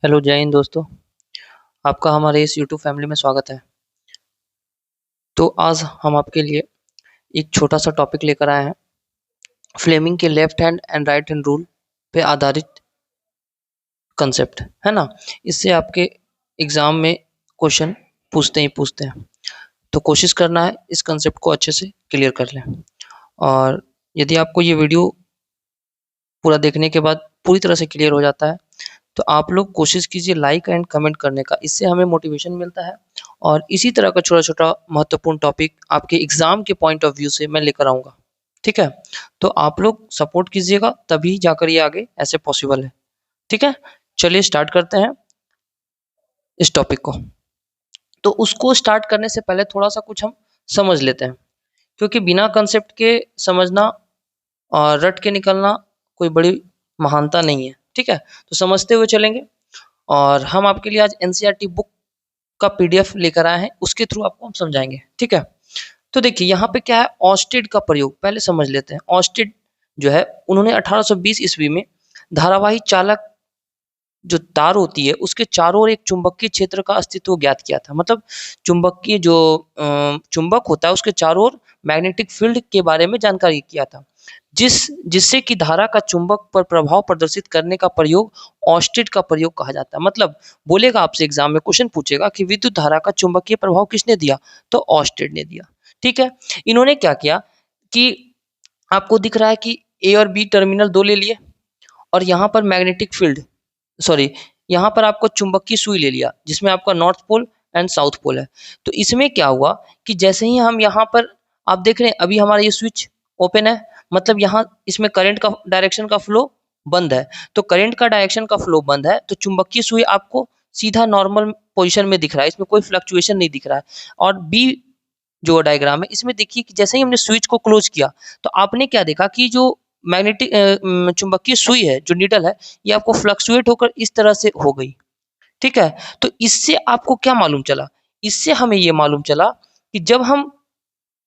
Hello जय हिंद दोस्तों। आपका हमारे इस यूट्यूब फैमिली में स्वागत है। तो आज हम आपके लिए एक छोटा सा टॉपिक लेकर आए हैं। फ्लेमिंग के left hand and right hand rule पे आधारित कंसेप्ट है ना। इससे आपके एग्जाम में क्वेश्चन पूछते ही पूछते हैं। तो कोशिश करना है इस कंसेप्ट को अच्छे से क्लियर कर लें। और यदि आपको ये वीडियो पूरा देखने के बाद पूरी तरह से क्लियर हो जाता है तो आप लोग कोशिश कीजिए लाइक एंड कमेंट करने का। इससे हमें मोटिवेशन मिलता है और इसी तरह का छोटा छोटा महत्वपूर्ण टॉपिक आपके एग्जाम के पॉइंट ऑफ व्यू से मैं लेकर आऊँगा। ठीक है, तो आप लोग सपोर्ट कीजिएगा तभी जाकर ये आगे ऐसे पॉसिबल है। ठीक है, चलिए स्टार्ट करते हैं इस टॉपिक को। तो उसको स्टार्ट करने से पहले थोड़ा सा कुछ हम समझ लेते हैं, क्योंकि बिना कंसेप्ट के समझना और रट के निकलना कोई बड़ी महानता नहीं है। ठीक है, तो समझते हुए चलेंगे। और हम आपके लिए आज एनसीईआरटी बुक का पीडीएफ लेकर आए हैं, उसके थ्रू आपको हम समझाएंगे। ठीक है, तो देखिए यहाँ पे क्या है, ऑस्टेड का प्रयोग पहले समझ लेते हैं। ऑस्टेड जो है उन्होंने 1820 ईस्वी में धारावाही चालक जो तार होती है उसके चारों ओर एक चुंबकीय क्षेत्र का अस्तित्व ज्ञात किया था। मतलब चुंबकीय जो चुंबक होता है उसके चारों ओर मैग्नेटिक फील्ड के बारे में जानकारी किया था, जिससे कि धारा का चुंबक पर प्रभाव प्रदर्शित करने का प्रयोग ऑस्टेड का प्रयोग कहा जाता है। मतलब बोलेगा आपसे एग्जाम में क्वेश्चन पूछेगा कि विद्युत धारा का चुंबकीय प्रभाव किसने दिया, तो ऑस्टेड ने दिया। ठीक है, इन्होंने क्या किया कि आपको दिख रहा है कि ए और बी टर्मिनल दो ले लिए और यहाँ पर मैग्नेटिक फील्ड सॉरी यहाँ पर आपको चुंबकीय सुई ले लिया जिसमें आपका north pole and south pole है। तो इसमें क्या हुआ कि जैसे ही हम यहाँ पर आप देख रहे हैं अभी हमारा ये स्विच ओपन है, मतलब यहाँ इसमें करंट का डायरेक्शन का फ्लो बंद है। तो करंट का डायरेक्शन का फ्लो बंद है तो चुंबकीय सुई आपको सीधा नॉर्मल पोजिशन में दिख रहा है, इसमें कोई फ्लक्चुएशन नहीं दिख रहा है। और बी जो डायग्राम है इसमें देखिए कि जैसे ही हमने स्विच को क्लोज किया तो आपने क्या देखा कि जो मैग्नेटिक चुंबकीय सुई है जो नीडल है ये आपको फ्लक्चुएट होकर इस तरह से हो गई। ठीक है, तो इससे आपको क्या मालूम चला, इससे हमें ये मालूम चला कि जब हम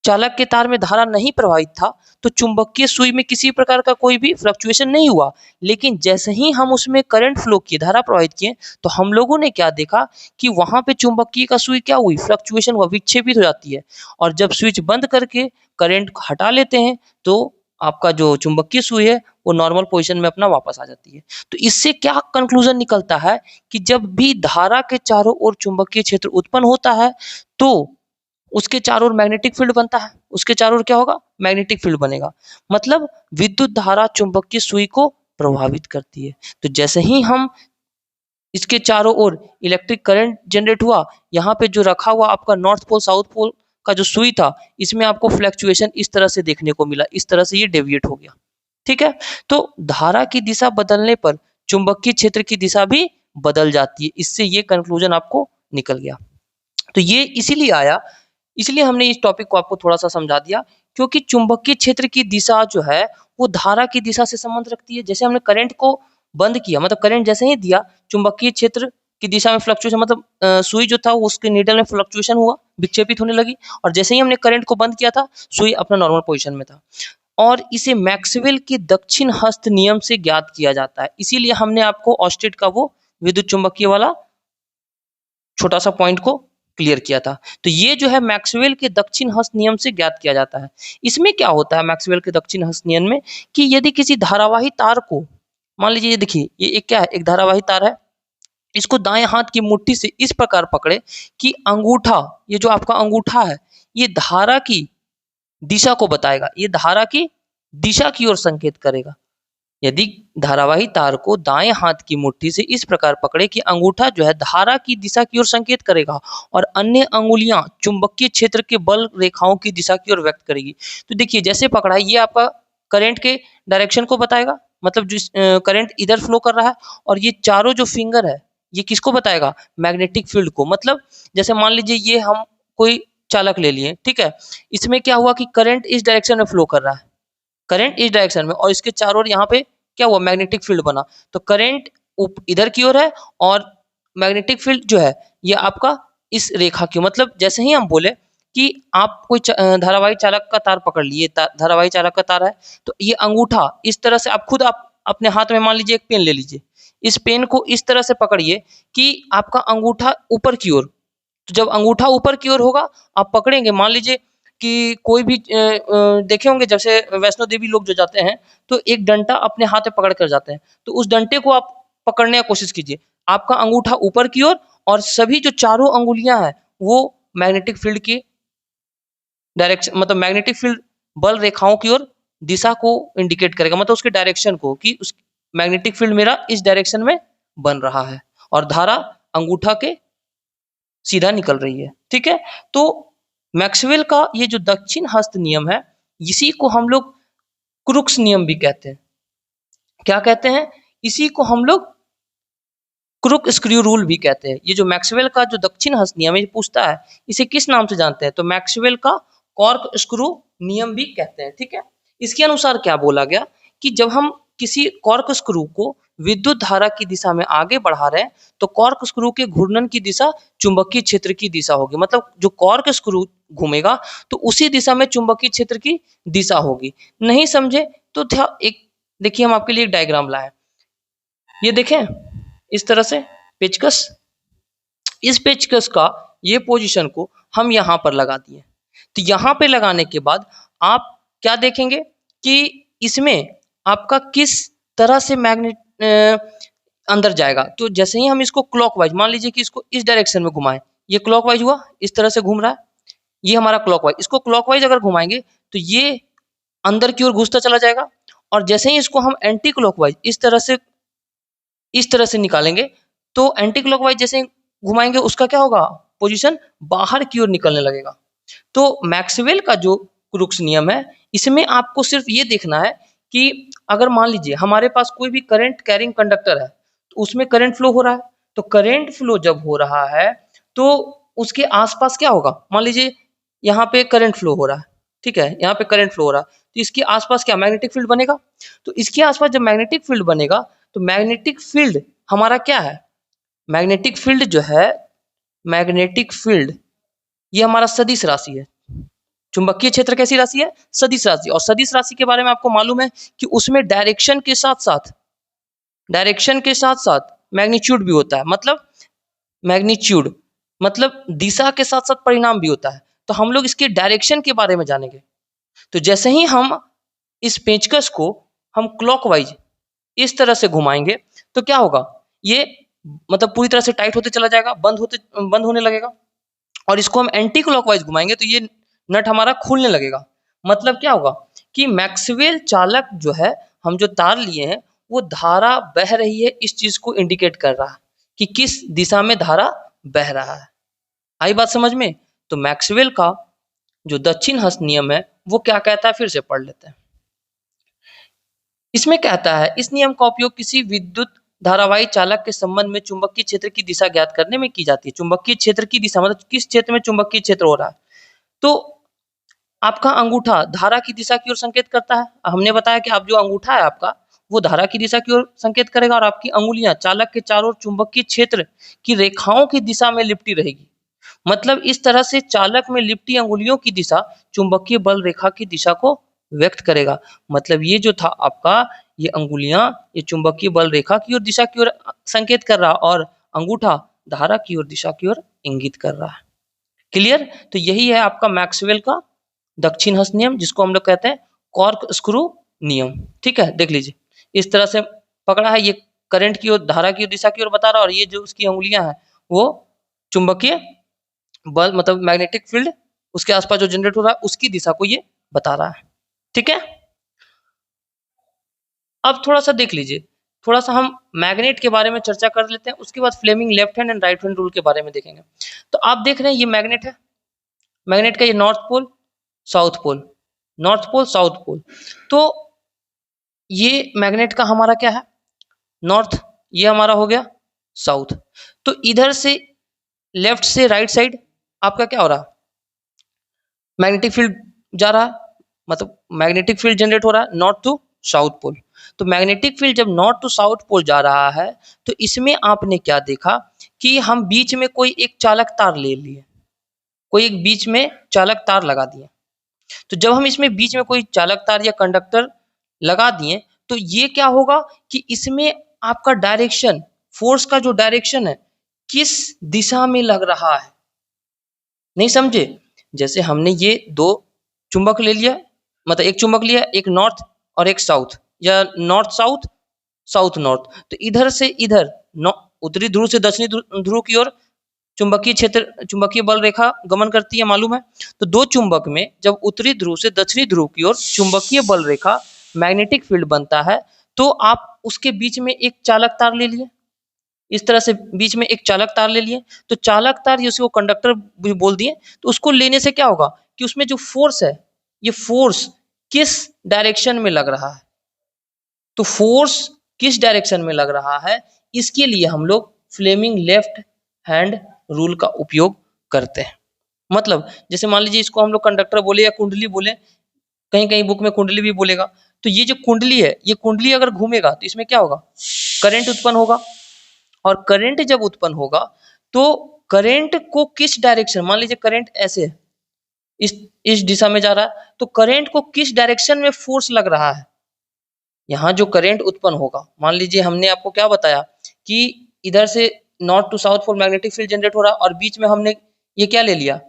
चालक के तार में धारा नहीं प्रवाहित था तो चुंबकीय सुई में किसी प्रकार का कोई भी फ्लक्चुएशन नहीं हुआ। लेकिन जैसे ही हम उसमें करंट फ्लो किए, धारा प्रवाहित किए, तो हम लोगों ने क्या देखा कि वहां पे चुंबकीय का सुई क्या हुई, फ्लक्चुएशन हुआ, विक्षेपित हो जाती है। और जब स्विच बंद करके करंट हटा लेते हैं तो आपका जो चुंबकीय सुई है वो नॉर्मल पोजीशन में अपना वापस आ जाती है। तो इससे क्या कंक्लूजन निकलता है कि जब भी धारा के चारों ओर चुंबकीय क्षेत्र उत्पन्न होता है तो उसके चारों ओर मैग्नेटिक फील्ड बनता है, उसके चारों ओर क्या होगा, मैग्नेटिक फील्ड बनेगा। मतलब विद्युत धारा चुंबकीय सुई को प्रभावित करती है। तो जैसे ही हम इसके चारों ओर इलेक्ट्रिक करंट जनरेट हुआ, यहाँ पे जो रखा हुआ आपका नॉर्थ पोल साउथ पोल का जो सुई था इसमें आपको फ्लक्चुएशन इस तरह से देखने को मिला, इस तरह से ये डेविएट हो गया। ठीक है, तो धारा की दिशा बदलने पर चुंबकीय क्षेत्र की दिशा भी बदल जाती है। इससे ये कंक्लूजन आपको निकल गया। तो ये इसीलिए आया, इसलिए हमने इस टॉपिक को आपको थोड़ा सा समझा दिया, क्योंकि चुंबकीय क्षेत्र की दिशा जो है वो धारा की दिशा से संबंध रखती है। जैसे हमने करंट को बंद किया, मतलब करंट जैसे ही दिया चुंबकीय क्षेत्र की दिशा में फ्लक्चुएशन, मतलब सुई जो था उसके नीडल में फ्लक्चुएशन हुआ, विक्षेपित होने लगी। और जैसे ही हमने करंट को बंद किया था सुई अपना नॉर्मल पोजीशन में था। और इसे मैक्सवेल के दक्षिण हस्त नियम से ज्ञात किया जाता है। इसीलिए हमने आपको ऑस्टेड का वो विद्युत चुंबकीय वाला छोटा सा पॉइंट को क्लियर किया था। तो ये जो है मैक्सवेल के दक्षिण हस्त नियम से ज्ञात किया जाता है। इसमें क्या होता है मैक्सवेल के दक्षिण हस्त नियम में कि यदि किसी धारावाही तार को, मान लीजिए ये देखिए ये एक क्या है, एक धारावाही तार है, इसको दाएं हाथ की मुट्ठी से इस प्रकार पकड़े कि अंगूठा, ये जो आपका अंगूठा है ये धारा की दिशा को बताएगा, ये धारा की दिशा की ओर संकेत करेगा। यदि धारावाही तार को दाएं हाथ की मुट्ठी से इस प्रकार पकड़े कि अंगूठा जो है धारा की दिशा की ओर संकेत करेगा और अन्य अंगुलियां चुंबकीय क्षेत्र के बल रेखाओं की दिशा की ओर व्यक्त करेगी। तो देखिए जैसे पकड़ा है ये आपका करंट के डायरेक्शन को बताएगा, मतलब जो करंट इधर फ्लो कर रहा है। और ये चारों जो फिंगर है ये किसको बताएगा, मैग्नेटिक फील्ड को। मतलब जैसे मान लीजिए ये हम कोई चालक ले लिए, ठीक है, इसमें क्या हुआ कि करंट इस डायरेक्शन में फ्लो कर रहा है, करंट इस डायरेक्शन में, और इसके चारों ओर यहाँ पे क्या हुआ, मैग्नेटिक फील्ड बना। तो करंट इधर की ओर है और मैग्नेटिक फील्ड जो है ये आपका इस रेखा की, मतलब जैसे ही हम बोले कि आप कोई धारावाही चालक का तार पकड़ लिए, धारावाही चालक का तार है, तो ये अंगूठा इस तरह से आप खुद आप अपने हाथ में मान लीजिए एक पेन ले लीजिए, इस पेन को इस तरह से पकड़िए कि आपका अंगूठा ऊपर की ओर, तो जब अंगूठा ऊपर की ओर होगा आप पकड़ेंगे, मान लीजिए कि कोई भी देखे होंगे जैसे वैष्णो देवी लोग जो जाते हैं तो एक डंडा अपने हाथ में पकड़ कर जाते हैं, तो उस डंडे को आप पकड़ने की कोशिश कीजिए, आपका अंगूठा ऊपर की ओर और सभी जो चारों अंगुलियां हैं वो मैग्नेटिक फील्ड की डायरेक्शन, मतलब मैग्नेटिक फील्ड बल रेखाओं की ओर दिशा को इंडिकेट करेगा, मतलब उसके डायरेक्शन को, कि उस मैग्नेटिक फील्ड मेरा इस डायरेक्शन में बन रहा है और धारा अंगूठा के सीधा निकल रही है। ठीक है, तो मैक्सवेल का ये जो दक्षिण हस्त नियम है इसी को हम लोग क्रुक्स नियम भी कहते हैं। क्या कहते हैं? इसी को हम लोग क्रुक स्क्रू रूल भी कहते हैं। ये जो मैक्सवेल का जो दक्षिण हस्त नियम है, ये पूछता है इसे किस नाम से जानते हैं, तो मैक्सवेल का कॉर्क स्क्रू नियम भी कहते हैं। ठीक है, इसके अनुसार क्या बोला गया कि जब हम किसी कॉर्क स्क्रू को विद्युत धारा की दिशा में आगे बढ़ा रहे हैं तो कॉर्क स्क्रू के घूर्णन की दिशा चुंबकीय क्षेत्र की दिशा होगी, मतलब जो कॉर्क स्क्रू घूमेगा तो उसी दिशा में चुंबकीय क्षेत्र की दिशा होगी। नहीं समझे तो एक देखिए, हम आपके लिए एक डायग्राम लाए, ये देखें इस तरह से पेचकस, इस पेचकस का ये पोजीशन को हम यहाँ पर लगा दिए, तो यहाँ पे लगाने के बाद आप क्या देखेंगे कि इसमें आपका किस तरह से मैग्नेट अंदर जाएगा। तो जैसे ही हम इसको क्लॉकवाइज, मान लीजिए कि इसको इस डायरेक्शन में घुमाएं, ये क्लॉकवाइज हुआ, इस तरह से घूम रहा है, ये हमारा क्लॉकवाइज, इसको क्लॉकवाइज अगर घुमाएंगे तो ये अंदर की ओर घुसता चला जाएगा, और जैसे ही इसको हम एंटी क्लॉकवाइज इस तरह से निकालेंगे तो एंटी क्लॉकवाइज जैसे घुमाएंगे उसका क्या होगा, पोजीशन बाहर की ओर निकलने लगेगा। तो मैक्सवेल का जो क्रुक्स नियम है इसमें आपको सिर्फ ये देखना है कि अगर मान लीजिए हमारे पास कोई भी करंट कैरिंग कंडक्टर है तो उसमें करंट फ्लो हो रहा है, तो करंट फ्लो जब हो रहा है तो उसके आसपास क्या होगा, मान लीजिए यहाँ पे करंट फ्लो हो रहा है, ठीक है, यहाँ पे करंट फ्लो हो रहा है, तो इसके आसपास क्या मैग्नेटिक फील्ड बनेगा। तो इसके आसपास जब मैग्नेटिक फील्ड बनेगा तो मैग्नेटिक फील्ड हमारा क्या है, मैग्नेटिक फील्ड जो है, मैग्नेटिक फील्ड ये हमारा सदिश राशि है। चुंबकीय क्षेत्र कैसी राशि है, सदिश राशि, और सदिश राशि के बारे में आपको मालूम है कि उसमें डायरेक्शन के साथ मैग्नीट्यूड भी होता है, मतलब मैग्नीट्यूड मतलब दिशा के साथ साथ परिणाम भी होता है। तो हम लोग इसके डायरेक्शन के बारे में जानेंगे। तो जैसे ही हम इस पेंचकस को हम क्लॉकवाइज इस तरह से घुमाएंगे तो क्या होगा, ये मतलब पूरी तरह से टाइट होते चला जाएगा, बंद होने लगेगा, और इसको हम एंटी क्लॉकवाइज घुमाएंगे तो ये नट हमारा खुलने लगेगा। मतलब क्या होगा कि मैक्सवेल चालक जो है, हम जो तार लिए हैं वो धारा बह रही है, इस चीज को इंडिकेट कर रहा है कि किस दिशा में धारा बह रहा है। आई बात समझ में? तो मैक्सवेल का जो दक्षिण हस्त नियम है वो क्या कहता है, फिर से पढ़ लेते हैं। इसमें कहता है इस नियम का उपयोग किसी विद्युत धारावाही चालक के संबंध में चुंबकीय क्षेत्र की दिशा ज्ञात करने में की जाती है। चुंबकीय क्षेत्र की दिशा मतलब किस क्षेत्र में चुंबकीय क्षेत्र हो रहा है। तो आपका अंगूठा धारा की दिशा की ओर संकेत करता है। हमने बताया कि आप जो अंगूठा है आपका वो धारा की दिशा की ओर संकेत करेगा, और आपकी अंगुलियां चालक के चारों ओर चुंबकीय क्षेत्र की रेखाओं की दिशा में लिपटी रहेगी। मतलब इस तरह से चालक में लिपटी अंगुलियों की दिशा चुंबकीय बल रेखा की दिशा को व्यक्त करेगा। मतलब ये जो था आपका, ये अंगुलियां ये चुंबकीय बल रेखा की ओर दिशा की ओर संकेत कर रहा, और अंगूठा धारा की ओर दिशा की ओर इंगित कर रहा है। क्लियर? तो यही है आपका मैक्सवेल का दक्षिण हस्त नियम, जिसको हम लोग कहते हैं कॉर्क स्क्रू नियम। ठीक है, देख लीजिए इस तरह से पकड़ा है, ये करंट की ओर धारा की ओर दिशा की ओर बता रहा है, और ये जो उसकी अंगुलियां हैं वो चुंबकीय बल मतलब मैग्नेटिक फील्ड उसके आसपास जो जनरेट हो रहा है उसकी दिशा को ये बता रहा है। ठीक है, अब थोड़ा सा देख लीजिए, थोड़ा सा हम मैग्नेट के बारे में चर्चा कर लेते हैं, उसके बाद Fleming left hand and right hand rule के बारे में देखेंगे। तो आप देख रहे हैं ये मैग्नेट है, मैग्नेट का ये north pole south pole, north pole south pole. तो ये मैग्नेट का हमारा क्या है, नॉर्थ, ये हमारा हो गया साउथ। तो इधर से लेफ्ट से राइट साइड आपका क्या हो रहा है, मैग्नेटिक फील्ड जा रहा है, मतलब मैग्नेटिक फील्ड जनरेट हो रहा है नॉर्थ टू साउथ पोल। तो मैग्नेटिक फील्ड जब नॉर्थ टू साउथ पोल जा रहा है तो इसमें आपने क्या देखा कि हम बीच में कोई एक चालक तार ले लिए, कोई एक बीच में चालक तार लगा दिए। तो जब हम इसमें बीच में कोई चालक तार या कंडक्टर लगा दिए तो ये क्या होगा कि इसमें आपका डायरेक्शन, फोर्स का जो डायरेक्शन है किस दिशा में लग रहा है। नहीं समझे? जैसे हमने ये दो चुंबक ले लिया, मतलब एक चुंबक लिया, एक नॉर्थ और एक साउथ, या नॉर्थ साउथ, साउथ नॉर्थ। तो इधर से इधर उत्तरी ध्रुव से दक्षिणी ध्रुव की ओर चुंबकीय क्षेत्र, चुंबकीय बल रेखा गमन करती है, मालूम है। तो दो चुंबक में जब उत्तरी ध्रुव से दक्षिणी ध्रुव की ओर चुंबकीय बल रेखा, मैग्नेटिक फील्ड बनता है, तो आप उसके बीच में एक चालक तार ले लिए, इस तरह से बीच में एक चालक तार ले लिए। तो चालक तार जिसको कंडक्टर भी बोल दिए, तो उसको लेने से क्या होगा कि उसमें जो फोर्स है, ये फोर्स किस डायरेक्शन में लग रहा है। तो फोर्स किस डायरेक्शन में लग रहा है, इसके लिए हम लोग फ्लेमिंग लेफ्ट हैंड रूल का उपयोग करते हैं। मतलब जैसे मान लीजिए इसको हम लोग कंडक्टर बोले या कुंडली बोले, कहीं कहीं बुक में कुंडली भी बोलेगा। तो ये जो कुंडली है, ये कुंडली अगर घूमेगा तो इसमें क्या होगा, करंट उत्पन्न होगा। और करंट जब उत्पन्न होगा तो करंट को किस डायरेक्शन, मान लीजिए करंट ऐसे है, इस दिशा में जा रहा है, तो करंट को किस डायरेक्शन में फोर्स लग रहा है। यहाँ जो करंट उत्पन्न होगा, मान लीजिए हमने आपको क्या बताया कि इधर से north to south pole magnetic field generate हो रहा है, और बीच में हमने ये क्या ले लिया,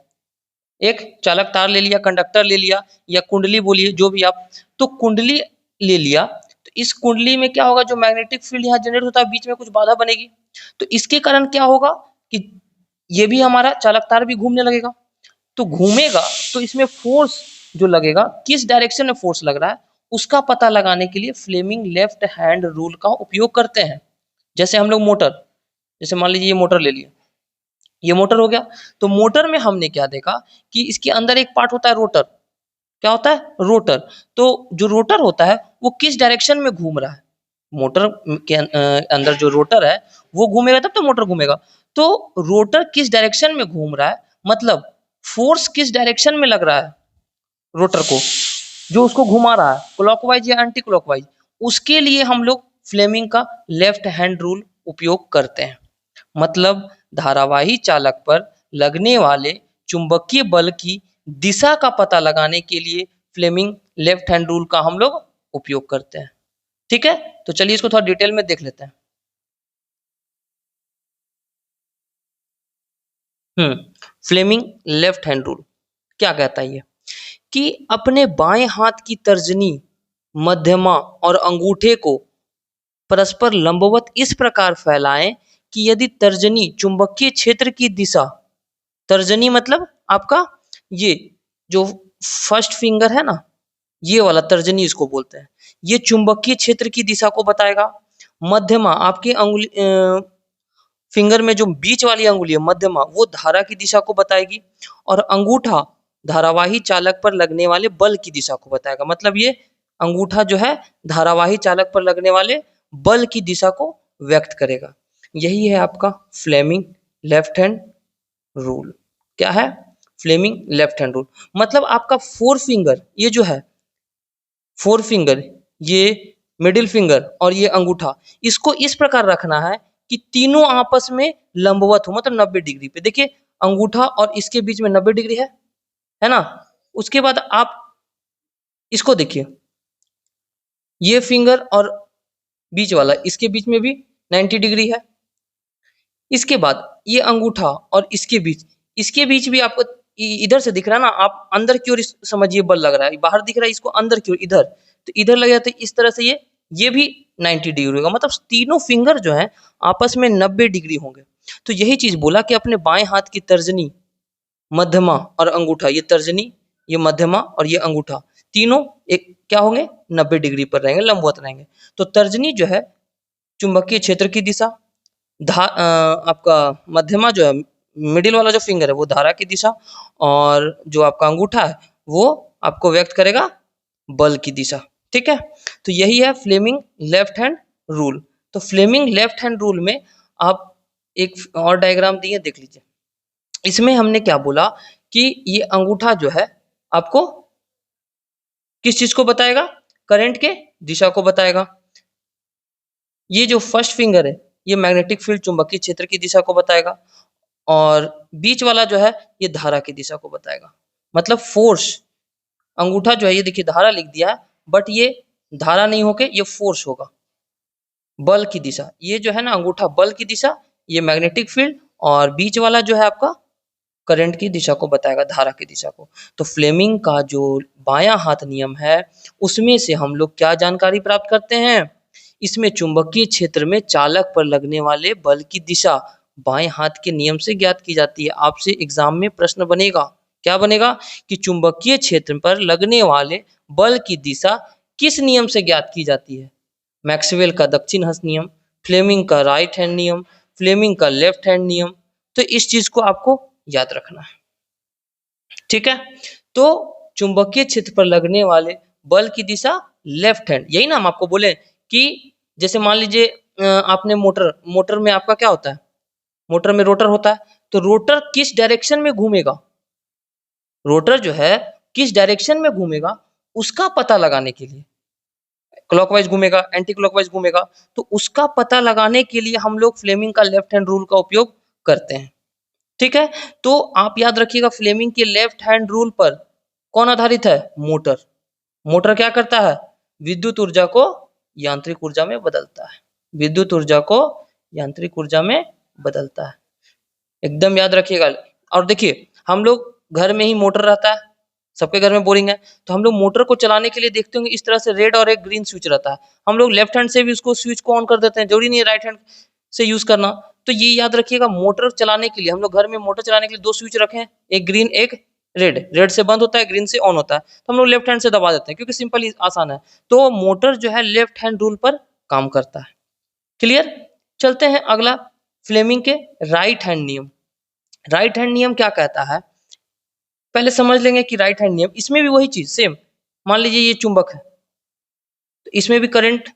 एक चालक तार ले लिया, कंडक्टर ले लिया, या कुंडली बोलिए जो भी आप। तो कुंडली ले लिया, तो इस कुंडली में क्या होगा, जो मैग्नेटिक फील्ड यहाँ जनरेट होता है, बीच में कुछ बाधा बनेगी। तो इसके कारण क्या होगा कि ये भी हमारा चालक तार भी घूमने लगेगा। तो घूमेगा तो इसमें फोर्स जो लगेगा, किस डायरेक्शन में फोर्स लग रहा है, उसका पता लगाने के लिए फ्लेमिंग लेफ्ट हैंड रूल का उपयोग करते हैं। जैसे हम लोग मोटर, जैसे मान लीजिए ये मोटर ले लिया, ये मोटर हो गया। तो मोटर में हमने क्या देखा कि इसके अंदर एक पार्ट होता है रोटर। क्या होता है, रोटर। तो जो रोटर होता है वो किस डायरेक्शन में घूम रहा है, मोटर के अंदर जो रोटर है वो घूमेगा तब तो मोटर घूमेगा। तो रोटर किस डायरेक्शन में घूम रहा है, मतलब फोर्स किस डायरेक्शन में लग रहा है रोटर को, जो उसको घुमा रहा है, क्लॉकवाइज या एंटी क्लॉकवाइज, उसके लिए हम लोग फ्लेमिंग का लेफ्ट हैंड रूल उपयोग करते हैं। मतलब धारावाही चालक पर लगने वाले चुंबकीय बल की दिशा का पता लगाने के लिए फ्लेमिंग लेफ्ट हैंड रूल का हम लोग उपयोग करते हैं। ठीक है, तो चलिए इसको थोड़ा डिटेल में देख लेते हैं। फ्लेमिंग लेफ्ट हैंड रूल क्या कहता है ये, कि अपने बाएं हाथ की तर्जनी, मध्यमा और अंगूठे को परस्पर लंबवत इस प्रकार फैलाएं कि यदि तर्जनी चुंबकीय क्षेत्र की दिशा, तर्जनी मतलब आपका ये जो फर्स्ट फिंगर है ना, ये वाला तर्जनी इसको बोलते हैं, ये चुंबकीय क्षेत्र की दिशा को बताएगा। मध्यमा आपकी अंगुली, फिंगर में जो बीच वाली अंगुली है मध्यमा, वो धारा की दिशा को बताएगी। और अंगूठा धारावाही चालक पर लगने वाले बल की दिशा को बताएगा। मतलब ये अंगूठा जो है धारावाही चालक पर लगने वाले बल की दिशा को व्यक्त करेगा। यही है आपका फ्लेमिंग लेफ्ट हैंड रूल। क्या है, फ्लेमिंग लेफ्ट हैंड रूल। मतलब आपका फोर फिंगर, ये जो है फोर फिंगर, ये मिडिल फिंगर और ये अंगूठा, इसको इस प्रकार रखना है कि तीनों आपस में लंबवत हो, मतलब 90 डिग्री पे। देखिए अंगूठा और इसके बीच में 90 डिग्री है ना। उसके बाद आप इसको देखिए, ये फिंगर और बीच वाला, इसके बीच में भी 90 डिग्री है। इसके बाद ये अंगूठा और इसके बीच भी आपको इधर से दिख रहा है ना, आप अंदर की ओर समझिए बल लग रहा है, बाहर दिख रहा है इसको अंदर की ओर, इधर तो इधर लग जाता है, इस तरह से ये भी 90 डिग्री होगा। मतलब तीनों फिंगर जो है आपस में 90 डिग्री होंगे। तो यही चीज बोला कि अपने बाएं हाथ की तर्जनी, मध्यमा और अंगूठा, ये तर्जनी, ये मध्यमा और ये अंगूठा, तीनों एक क्या होंगे, 90 डिग्री पर रहेंगे, लंबवत रहेंगे। तो तर्जनी जो है चुंबकीय क्षेत्र की दिशा, आपका मध्यमा जो है, मिडिल वाला जो फिंगर है वो धारा की दिशा, और जो आपका अंगूठा है वो आपको व्यक्त करेगा बल की दिशा। ठीक है, तो यही है फ्लेमिंग लेफ्ट हैंड रूल। तो फ्लेमिंग लेफ्ट हैंड रूल में आप एक और डायग्राम दिए, देख लीजिए। इसमें हमने क्या बोला कि ये अंगूठा जो है आपको किस चीज को बताएगा, करंट के दिशा को बताएगा। ये जो फर्स्ट फिंगर है ये मैग्नेटिक फील्ड, चुंबकीय क्षेत्र की दिशा को बताएगा। और बीच वाला जो है ये धारा की दिशा को बताएगा। मतलब फोर्स, अंगूठा जो है ये देखिए धारा लिख दिया है, बट ये धारा नहीं होके ये फोर्स होगा। बल की दिशा, ये जो है ना अंगूठा बल की दिशा, ये मैग्नेटिक फील्ड, और बीच वाला जो है आपका करंट की दिशा को बताएगा, धारा की दिशा को। तो फ्लेमिंग का जो बायां हाथ नियम है उसमें से हम लोग क्या जानकारी प्राप्त करते हैं, इसमें चुंबकीय क्षेत्र में चालक पर लगने वाले बल की दिशा बाएं हाथ के नियम से ज्ञात की जाती है। आपसे एग्जाम में प्रश्न बनेगा, क्या बनेगा कि चुंबकीय क्षेत्र पर लगने वाले बल की दिशा किस नियम से ज्ञात की जाती है। मैक्सवेल का दक्षिण हस्त नियम, फ्लेमिंग का राइट हैंड नियम, फ्लेमिंग का लेफ्ट हैंड नियम। तो इस चीज को आपको याद रखना है, ठीक है। तो चुंबकीय क्षेत्र पर लगने वाले बल की दिशा लेफ्ट हैंड, यही ना हम आपको बोले कि जैसे मान लीजिए आपने मोटर मोटर में आपका क्या होता है, मोटर में रोटर होता है, तो रोटर किस डायरेक्शन में घूमेगा, रोटर जो है किस डायरेक्शन में घूमेगा उसका पता लगाने के लिए, क्लॉकवाइज घूमेगा, एंटी क्लॉकवाइज घूमेगा, तो उसका पता लगाने के लिए हम लोग फ्लेमिंग का लेफ्ट हैंड रूल का उपयोग करते हैं, ठीक है। तो आप याद रखिएगा फ्लेमिंग के लेफ्ट हैंड रूल पर कौन आधारित है, मोटर। मोटर क्या करता है, विद्युत ऊर्जा को यांत्रिक ऊर्जा में बदलता है, विद्युत ऊर्जा को यांत्रिक ऊर्जा में बदलता है, एकदम याद रखिएगा। और देखिए हम लोग घर में ही मोटर रहता है, सबके घर में बोरिंग है, तो हम लोग मोटर को चलाने के लिए देखते होंगे इस तरह से रेड और एक ग्रीन स्विच रहता है, हम लोग लेफ्ट हैंड से भी उसको स्विच को ऑन कर देते हैं, जरूरी नहीं है राइट हैंड से यूज करना। तो ये याद रखिएगा मोटर चलाने के लिए हम लोग घर में मोटर चलाने के लिए दो स्विच रखे हैं, एक ग्रीन एक रेड, रेड से बंद होता है ग्रीन से ऑन होता है, तो हम लोग लेफ्ट हैंड से दबा देते हैं क्योंकि सिंपल आसान है। तो मोटर जो है लेफ्ट हैंड रूल पर काम करता है, क्लियर। चलते हैं अगला, फ्लेमिंग के राइट हैंड नियम। राइट हैंड नियम क्या कहता है, पहले समझ लेंगे कि राइट हैंड नियम, इसमें भी वही चीज सेम, मान लीजिए ये चुंबक है, तो इसमें भी करंट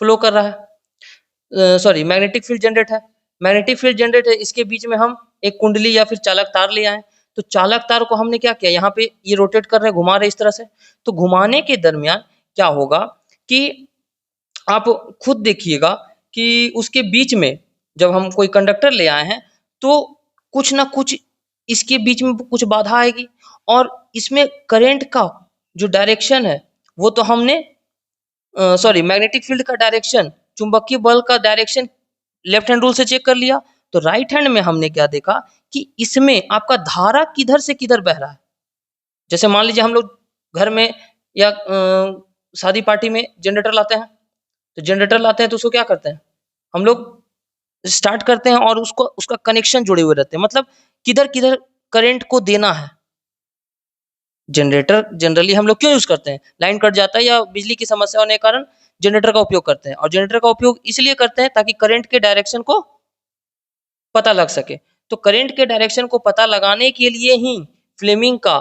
फ्लो कर रहा है, सॉरी मैग्नेटिक फील्ड जनरेट है, मैग्नेटिक फील्ड जनरेट है, इसके बीच में हम एक कुंडली या फिर चालक तार ले आए, तो चालक तार को हमने क्या किया, यहाँ पे ये रोटेट कर रहे हैं, घुमा रहे हैं इस तरह से, तो घुमाने के दरमियान क्या होगा कि आप खुद देखिएगा कि उसके बीच में जब हम कोई कंडक्टर ले आए हैं तो कुछ ना कुछ इसके बीच में कुछ बाधा आएगी, और इसमें करंट का जो डायरेक्शन है वो तो हमने सॉरी मैग्नेटिक फील्ड का डायरेक्शन, चुंबकीय बल का डायरेक्शन लेफ्ट हैंड रूल से चेक कर लिया, तो राइट हैंड में हमने क्या देखा कि इसमें आपका धारा किधर से किधर बह रहा है। जैसे मान लीजिए हम लोग घर में या शादी पार्टी में जनरेटर लाते हैं, तो जनरेटर लाते हैं तो उसको क्या करते हैं, हम लोग स्टार्ट करते हैं और उसको उसका कनेक्शन जुड़े हुए रहते हैं, मतलब किधर किधर करंट को देना है। जनरेटर जनरली हम लोग क्यों यूज करते हैं, लाइन कट जाता है या बिजली की समस्या होने के कारण जनरेटर का उपयोग करते हैं, और जनरेटर का उपयोग इसलिए करते हैं ताकि करंट के डायरेक्शन को पता लग सके। तो करंट के डायरेक्शन को पता लगाने के लिए ही फ्लेमिंग का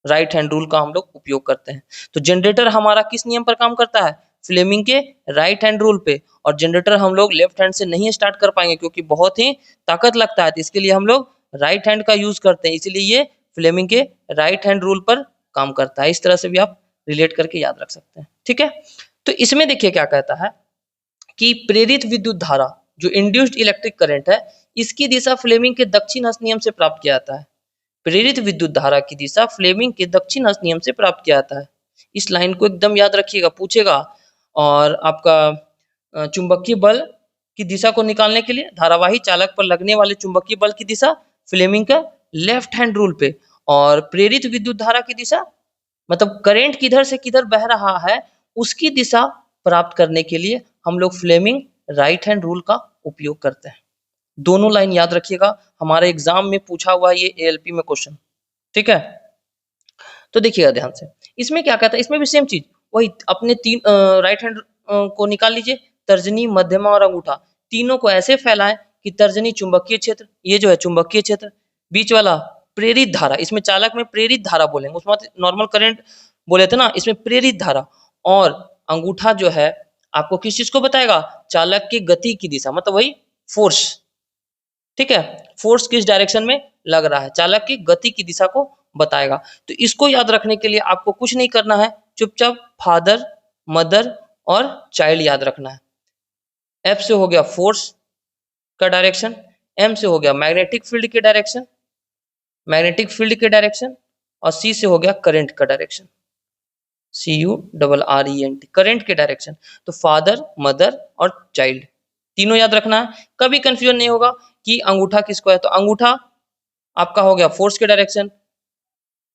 राइट हैंड रूल का हम लोग उपयोग करते हैं। तो जनरेटर हमारा किस नियम पर काम करता है, फ्लेमिंग के राइट हैंड रूल पे, और जनरेटर हम लोग लेफ्ट हैंड से नहीं स्टार्ट कर पाएंगे क्योंकि बहुत ही ताकत लगता है, तो इसके लिए हम लोग राइट हैंड का यूज करते हैं, इसलिए ये फ्लेमिंग के राइट हैंड रूल पर काम करता है। इस तरह से भी आप रिलेट करके याद रख सकते हैं, ठीक है। तो इसमें देखिए क्या कहता है कि प्रेरित विद्युत धारा जो इंड्यूस्ड इलेक्ट्रिक करंट है, इसकी दिशा फ्लेमिंग के दक्षिण हस्त नियम से प्राप्त किया जाता है। प्रेरित विद्युत धारा की दिशा फ्लेमिंग के दक्षिण हस्त नियम से प्राप्त किया जाता है। इस लाइन को एकदम याद रखिएगा, पूछेगा। और आपका चुंबकीय बल की दिशा को निकालने के लिए धारावाही चालक पर लगने वाले चुंबकीय बल की दिशा फ्लेमिंग का लेफ्ट हैंड रूल पे, और प्रेरित विद्युत धारा की दिशा मतलब करंट किधर से किधर बह रहा है उसकी दिशा प्राप्त करने के लिए हम लोग फ्लेमिंग राइट हैंड रूल का उपयोग करते हैं। दोनों लाइन याद रखिएगा, हमारे एग्जाम में पूछा हुआ ये एएलपी में क्वेश्चन, ठीक है। तो देखिएगा ध्यान से, इसमें क्या कहता है, इसमें भी सेम चीज वही, अपने तीन राइट हैंड को निकाल लीजिए, तर्जनी मध्यमा और अंगूठा, तीनों को ऐसे फैलाएं कि तर्जनी चुंबकीय क्षेत्र, ये जो है चुंबकीय क्षेत्र, बीच वाला प्रेरित धारा, इसमें चालक में प्रेरित धारा बोलेंगे, उसमें नॉर्मल करंट बोले थे ना, इसमें प्रेरित धारा, और अंगूठा जो है आपको किस चीज को बताएगा, चालक की गति की दिशा, मतलब वही फोर्स, ठीक है, फोर्स किस डायरेक्शन में लग रहा है, चालक की गति की दिशा को बताएगा। तो इसको याद रखने के लिए आपको कुछ नहीं करना है, चुपचाप फादर मदर और चाइल्ड याद रखना है। एफ से हो गया फोर्स का डायरेक्शन, एम से हो गया मैग्नेटिक फील्ड के डायरेक्शन, मैग्नेटिक फील्ड के डायरेक्शन, और सी से हो गया करंट का डायरेक्शन। CURRENT, करंट के डायरेक्शन। तो फादर, मदर और चाइल्ड तीनों याद रखना है। कभी कंफ्यूजन नहीं होगा कि अंगूठा किसको है, तो अंगूठा आपका हो गया फोर्स के डायरेक्शन,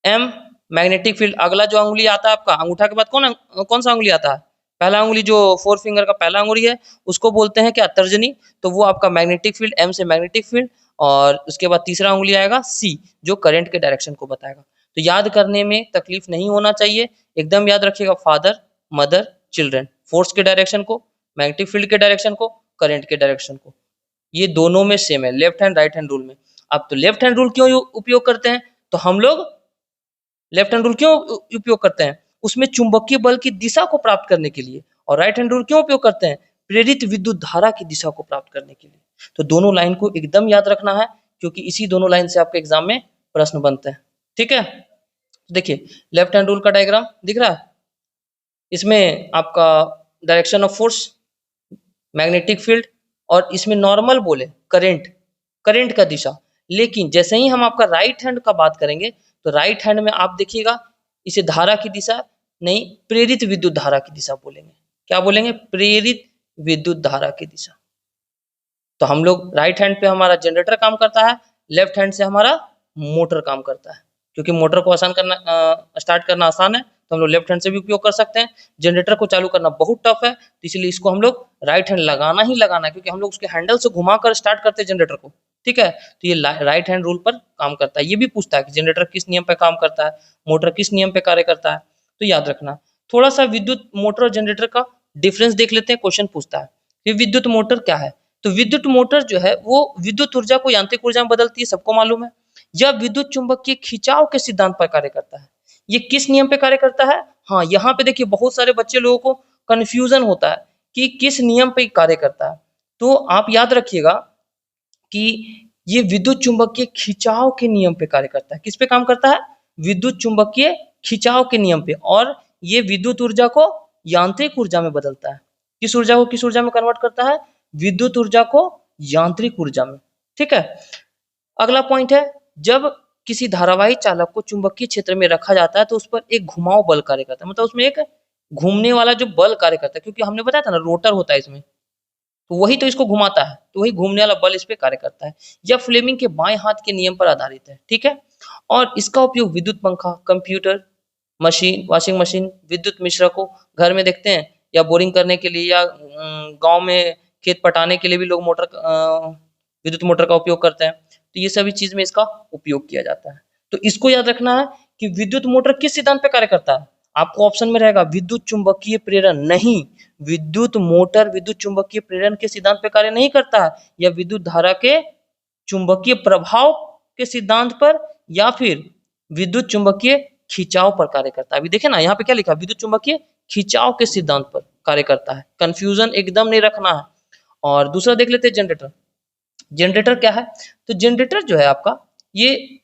M मैग्नेटिक फील्ड। अगला जो अंगुली आता है आपका अंगूठा के बाद कौन सा अंगुली आता है, पहला अंगुली जो फोर फिंगर का पहला अंगुली है उसको बोलते हैं क्या, तर्जनी। तो वो आपका मैग्नेटिक फील्ड, M से मैग्नेटिक फील्ड, और उसके बाद तीसरा अंगुली आएगा C जो करंट के डायरेक्शन को बताएगा। तो याद करने में तकलीफ नहीं होना चाहिए, एकदम याद रखिएगा, फादर, मदर, चिल्ड्रन, फोर्स के डायरेक्शन को, मैग्नेटिक फील्ड के डायरेक्शन को, करंट के डायरेक्शन को, ये दोनों में सेम है, left hand right hand rule में। अब तो लेफ्ट हैंड रूल क्यों उपयोग करते हैं, तो हम लोग लेफ्ट हैंड रूल क्यों उपयोग करते हैं, उसमें चुंबकीय बल की दिशा को प्राप्त करने के लिए। और राइट हैंड रूल क्यों उपयोग करते हैं, प्रेरित विद्युत धारा की दिशा को प्राप्त करने के लिए। तो दोनों लाइन को एकदम याद रखना है, क्योंकि इसी दोनों लाइन से आपके एग्जाम में प्रश्न बनते हैं। ठीक है, देखिए लेफ्ट हैंड रूल का डायग्राम दिख रहा है, इसमें आपका direction of force, magnetic field, और इसमें नॉर्मल बोले करंट का दिशा। लेकिन जैसे ही हम आपका राइट हैंड का बात करेंगे तो राइट हैंड में आप देखिएगा इसे धारा की दिशा नहीं, प्रेरित विद्युत धारा की दिशा बोलेंगे। क्या बोलेंगे, प्रेरित विद्युत धारा की दिशा। तो हम लोग राइट हैंड पे हमारा जनरेटर काम करता है, लेफ्ट हैंड से हमारा मोटर काम करता है। क्योंकि मोटर को स्टार्ट करना आसान है तो हम लोग लेफ्ट हैंड से भी उपयोग कर सकते हैं। जनरेटर को चालू करना बहुत टफ है, तो इसलिए इसको हम लोग राइट हैंड लगाना ही लगाना है, क्योंकि हम लोग उसके हैंडल से घुमाकर स्टार्ट करते हैं जनरेटर को। ठीक है, तो ये राइट हैंड रूल पर काम करता है। ये भी पूछता है कि जनरेटर किस नियम पे काम करता है, मोटर किस नियम पे कार्य करता है, तो याद रखना। थोड़ा सा विद्युत मोटर और जनरेटर का डिफरेंस देख लेते हैं, क्वेश्चन पूछता है कि विद्युत मोटर क्या है। तो विद्युत मोटर जो है वो विद्युत ऊर्जा को यांत्रिक ऊर्जा में बदलती है, सबको मालूम है। यह विद्युत चुंबकीय खिंचाव के सिद्धांत पर कार्य करता है। ये किस नियम पे कार्य करता है, हाँ यहाँ पे देखिए बहुत सारे बच्चे लोगों को कंफ्यूजन होता है कि किस नियम पे कार्य करता है। तो आप याद रखिएगा कि ये विद्युत चुंबकीय खिंचाव के नियम पे कार्य करता है। किस पे काम करता है, विद्युत चुंबकीय खिंचाव के नियम पे। और ये विद्युत ऊर्जा को यांत्रिक ऊर्जा में बदलता है। किस ऊर्जा को किस ऊर्जा में कन्वर्ट करता है, विद्युत ऊर्जा को यांत्रिक ऊर्जा में। ठीक है, अगला पॉइंट है, जब किसी धारावाही चालक को चुंबकीय क्षेत्र में रखा जाता है तो उस पर एक घुमाव बल कार्य करता है, मतलब उसमें एक घूमने वाला जो बल कार्य करता है, क्योंकि हमने बताया था ना रोटर होता है इसमें, तो वही तो इसको घुमाता है, तो वही घूमने वाला बल इस पे कार्य करता है। यह फ्लेमिंग के बाएं हाथ के नियम पर आधारित है। ठीक है, और इसका उपयोग विद्युत पंखा, कंप्यूटर मशीन, वॉशिंग मशीन, विद्युत मिश्रकों घर में देखते हैं, या बोरिंग करने के लिए, या गांव में खेत पटाने के लिए भी लोग विद्युत मोटर का उपयोग करते हैं। तो ये सभी चीज में इसका उपयोग किया जाता है। तो इसको याद रखना है कि विद्युत मोटर किस सिद्धांत पे कार्य करता है। आपको ऑप्शन में रहेगा विद्युत चुंबकीय प्रेरण, नहीं, विद्युत मोटर विद्युत चुंबकीय प्रेरण के सिद्धांत पे कार्य नहीं करता है, या विद्युत धारा के चुंबकीय प्रभाव के सिद्धांत पर, या फिर विद्युत चुंबकीय खिंचाव पर कार्य करता है। अभी देखे ना यहाँ पे क्या लिखा, विद्युत चुंबकीय खिंचाव के सिद्धांत पर कार्य करता है। कंफ्यूजन एकदम नहीं रखना है। और दूसरा देख लेते हैं जनरेटर। जनरेटर क्या है, तो जनरेटर जो है आपका ये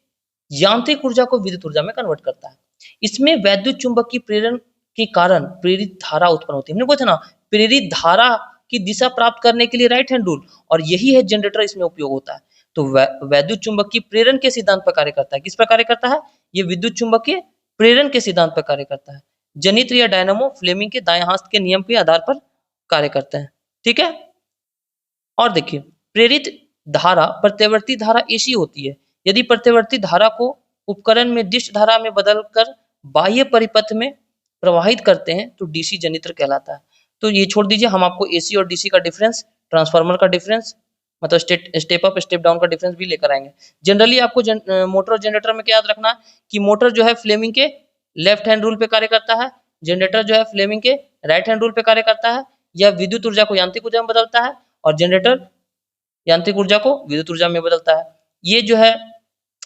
यांत्रिक ऊर्जा को विद्युत ऊर्जा में कन्वर्ट करता है। इसमें वैद्युत चुंबकीय प्रेरण के कारण प्रेरित धारा उत्पन्न होती है। हमने बोला था ना, प्रेरित धारा की दिशा प्राप्त करने के लिए राइट हैंड रूल, और यही है जनरेटर इसमें उपयोग होता है। तो वैद्युत चुंबकीय प्रेरण के सिद्धांत पर कार्य करता है। किस पर कार्य करता है, ये विद्युत चुंबकीय प्रेरण के सिद्धांत पर कार्य करता है। जनित्र या डायनामो फ्लेमिंग के दाएं हाथ के नियम के आधार पर कार्य करते हैं। ठीक है, और देखिए प्रेरित धारा प्रत्यावर्ती धारा एसी होती है। यदि प्रत्यावर्ती धारा को उपकरण में डिश धारा में बदलकर बाह्य परिपथ में प्रवाहित करते हैं तो डीसी जनित्र कहलाता है। तो ये छोड़ दीजिए, हम आपको एसी और डीसी का डिफरेंस, ट्रांसफार्मर का डिफरेंस, मतलब स्टेप अप स्टेप डाउन का डिफरेंस भी लेकर आएंगे। जनरली आपको मोटर और जनरेटर में क्या याद रखना है कि मोटर जो है फ्लेमिंग के लेफ्ट हैंड रूल पे कार्य करता है, जनरेटर जो है फ्लेमिंग के राइट हैंड रूल पे कार्य करता है। यह विद्युत ऊर्जा को यांत्रिक ऊर्जा में बदलता है, और जनरेटर यांत्रिक ऊर्जा को विद्युत ऊर्जा में बदलता है। ये जो है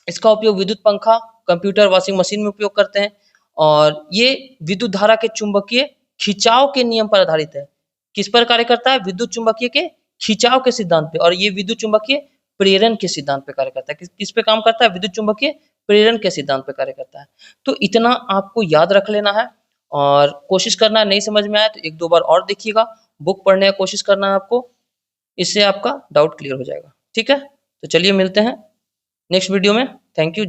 इसका उपयोग विद्युत पंखा, कंप्यूटर, वॉशिंग मशीन में उपयोग करते हैं। और ये विद्युत धारा के चुंबकीय खिंचाव के नियम पर आधारित है। किस पर कार्य करता है, विद्युत चुंबकीय के खिंचाव के सिद्धांत पे। और ये विद्युत चुंबकीय प्रेरण के सिद्धांत पे कार्य करता है। किस पे काम करता है, विद्युत चुंबकीय प्रेरण के सिद्धांत पे कार्य करता है। तो इतना आपको याद रख लेना है, और कोशिश करना है, नहीं समझ में आया तो एक दो बार और देखिएगा, बुक पढ़ने का कोशिश करना है आपको, इससे आपका डाउट क्लियर हो जाएगा। ठीक है, तो चलिए मिलते हैं नेक्स्ट वीडियो में। Thank you.